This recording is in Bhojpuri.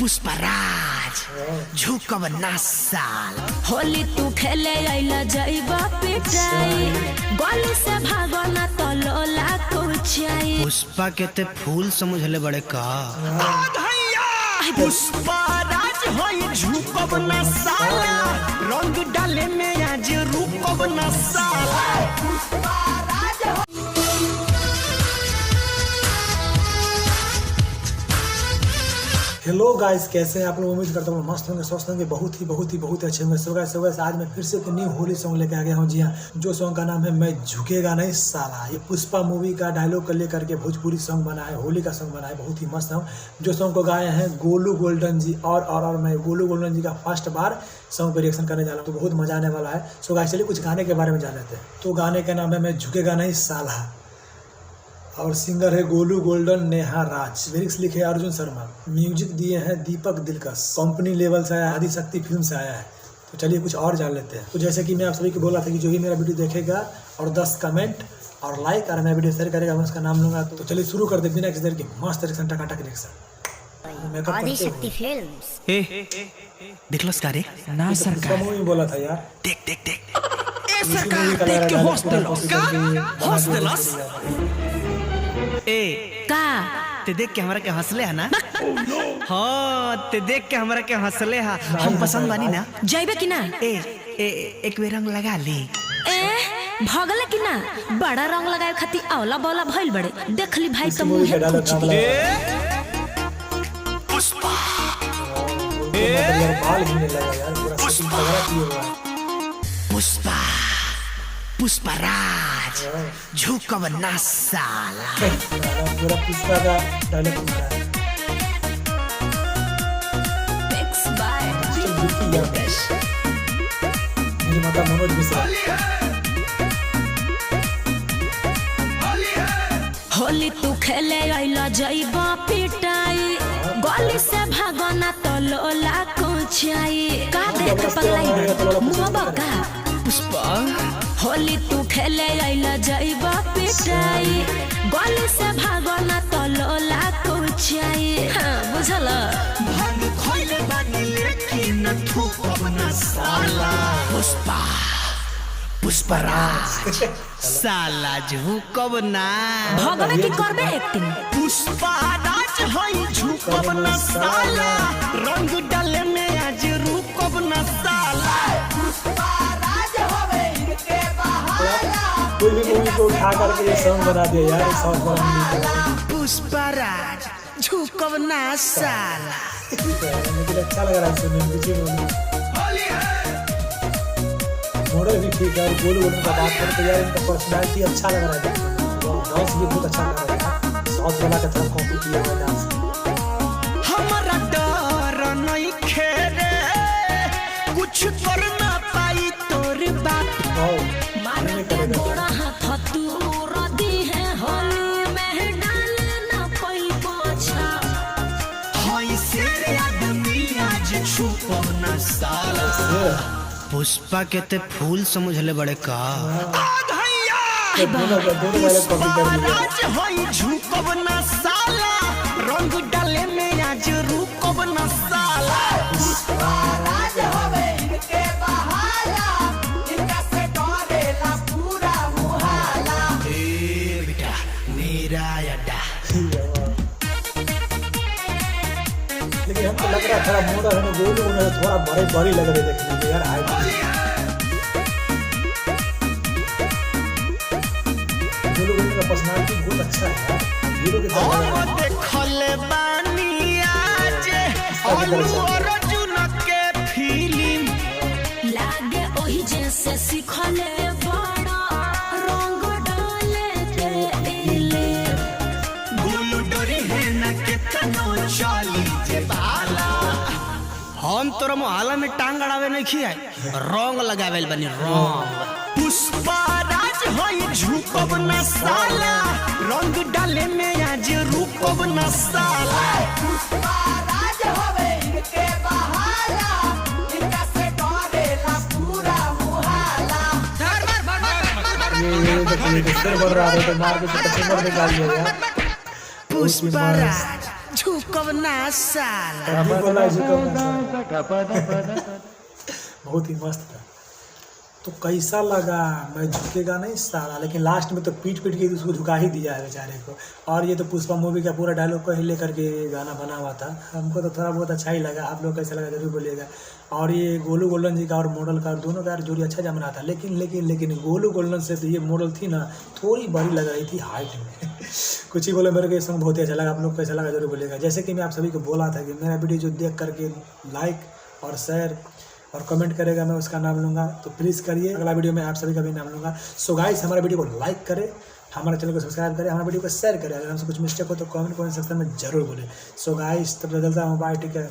पुष्पराज झुकब ना साल। होली तू खेले आइला जाइबा पिटाई, गली से भागो ना तो लोला कुचाई। पुष्पा के ते फूल समझले बड़े का पुष्पराज होई झुकब ना साला, रंग डाले में आज रुकब ना साला। हेलो गाइस, कैसे हैं आप लोग? उम्मीद करता हूँ मस्त होंगे, स्वस्थ होंगे, बहुत ही अच्छे होंगे। सो गाइस आज मैं फिर से एक न्यू होली सॉन्ग लेके आ गया हूँ। जी हाँ, जो सॉन्ग का नाम है मैं झुकेगा नहीं साला। ये पुष्पा मूवी का डायलॉग को लेकर के भोजपुरी सॉन्ग बना है, होली का सॉन्ग बना है, बहुत ही मस्त सॉन्ग। जो सॉन्ग को गाए हैं गोलू गोल्डन जी और मैं गोलू गोल्डन जी का फर्स्ट बार सॉन्ग पर रिएक्शन करने जा रहा हूँ, तो बहुत मजा आने वाला है। सो गाइस चलिए कुछ गाने के बारे में जान लेते हैं। तो गाने का नाम है मैं झुकेगा नहीं साला और सिंगर है गोलू गोल्डन, नेहा राज। लिरिक्स लिखे अर्जुन शर्मा, म्यूजिक दिए हैं दीपक दिलकश। कंपनी लेवल से आया, आदिशक्ति फिल्म से आया है। तो चलिए कुछ और जान लेते हैं। तो जैसे कि मैं आप सभी को बोला था कि जो भी मेरा वीडियो देखेगा और 10 कमेंट और लाइक और मैं वीडियो शेयर करेगा, मैं उसका नाम लूंगा। तो चलिए शुरू कर दे बिना किसी देर की मस्त रिएक्शन, टकाटक रिएक्शन। आदिशक्ति फिल्म्स। देखलस का रे ना सरकार मूवी बोला था यार। देख देख देख ए सरकार देख के हॉस्टल ए का ते देख के हमरा के हंसले है ना। हाँ ते देख के हमरा के हंसले है, हम पसंद बानी ना। जाइबे कि ना? एक बेर रंग लगा ली। भगले कि ना? बड़ा रंग लगाए खातिर औला बौला भइल बड़े। देख ली भाई तो मुंह है कुछ दी। पुष्पा बाल गिरने लगा यार, पूरा सेटिंग वगैरह किया हुआ है। पुष्पा पुष्पराज झुकब ना साला। पूरा पुष्पा का डायलॉग बना है। Mixed by मेरी माता मनोज मिश्रा। होली तू खेले आइला जाइबा पिटाई, गली से भागो ना तो लोला कुचाई। का देख पगलाई मुंह बका। पुष्पा होली तू खेले आइला जाइबा पिटाई, गली से भागो ना तो लोला कुचाई। हाँ बुझल? भांग खोइले बानी लेकिन थूकब ना साला। पुष्पा पुष्पराज साला झुकब ना। भगवे की करबे एक्टिंग। पुष्पराज होई झुकब ना साला, रंग डाले में आज रुकब ना साला। कोई भी मूवी को उठा करके ये सॉन्ग बना दिया यार। सॉन्ग बना पुष्पराज झुकब ना साला। मुझे अच्छा लग रहा है सुनने में। मॉडल भी ठीक है। गोलू गोल्डन का बात करें तो यार इनका पर्सनैलिटी अच्छा लग रहा है, डांस भी बहुत अच्छा लग रहा है। साउथ वाला का तरह कॉपी किया हुआ डांस। हमारा डर नहीं खेरे, कुछ कर ना पाई तोर बात। मारने करेगा बड़ा हाथ तू रदी है, होली में डाले ना कोई पोछा। होई से आदमी आज छुपब ना साला। पुष्पा के ते फूल समझले बड़े का पुष्पराज होई झुकब ना साला, रंग डाले में आज रुकब ना साला। पुष्पराज होवे इनके बहाला, इनका से डरेला पूरा मुहाला। ए बेटा मेरा अड्डा। लेकिन हमको लग रहा है थोड़ा मॉडल है, गोलू गोल्डन थोड़ा बड़ी लग रही है देखने में यार। गोलू गोल्डन का पर्सनैलिटी बहुत अच्छा है, हीरो की तरह। देखले बानी आज अलू अर्जुन के फिल्म, लागे ओही जैसे सिखले बड़ा रंग डाले के इले। गुलू डरी है ना कितनो चाली जे बाला। हम तोरा मोहल्ला में टांग अड़ावे नहीं खियाई, रंग लगावे बनी रंग। पुष्पराज होई झुकब ना साला, रंग डाले में आज रुकब ना साला। पुष्पराज होवे इनके बहाला, इनका से डरेला पूरा मुहाला। ये सिर बढ़ रहा है तो मार के कचमर निकाल दिया यार। पुष्पराज झुक झुकब ना साला। अभी बोला बहुत ही मस्त था। तो कैसा लगा मैं झुकेगा नहीं साला, लेकिन लास्ट में तो पीट के उसको झुका ही दिया है बेचारे को। और ये तो पुष्पा मूवी का पूरा डायलॉग को ही लेकर के गाना बना हुआ था। हमको तो थोड़ा बहुत अच्छा ही लगा, आप लोग कैसा लगा जरूर बोलिएगा। और ये गोलू गोल्डन जी का और मॉडल का दोनों का जोड़ी अच्छा जमना था, लेकिन गोलू गोल्डन से तो ये मॉडल थी ना थोड़ी बड़ी लग रही थी हाइट में। कुछ ही बोले मेरे को ये सॉन्ग बहुत ही अच्छा लगा, आप लोग कैसा लगा जरूर बोलिएगा। जैसे कि मैं आप सभी को बोला था कि मेरा वीडियो जो देख करके लाइक और शेयर और कमेंट करेगा मैं उसका नाम लूँगा, तो प्लीज़ करिए। अगला वीडियो में आप सभी का भी नाम लूँगा। सो गाइस हमारे वीडियो को लाइक करें, हमारे चैनल को सब्सक्राइब करें, हमारे वीडियो को शेयर करें। अगर हमसे कुछ मिस्टेक हो तो कमेंट सेक्शन में जरूर बोलें। सो गाइस तब बदलता हूँ, बाय, ठीक है।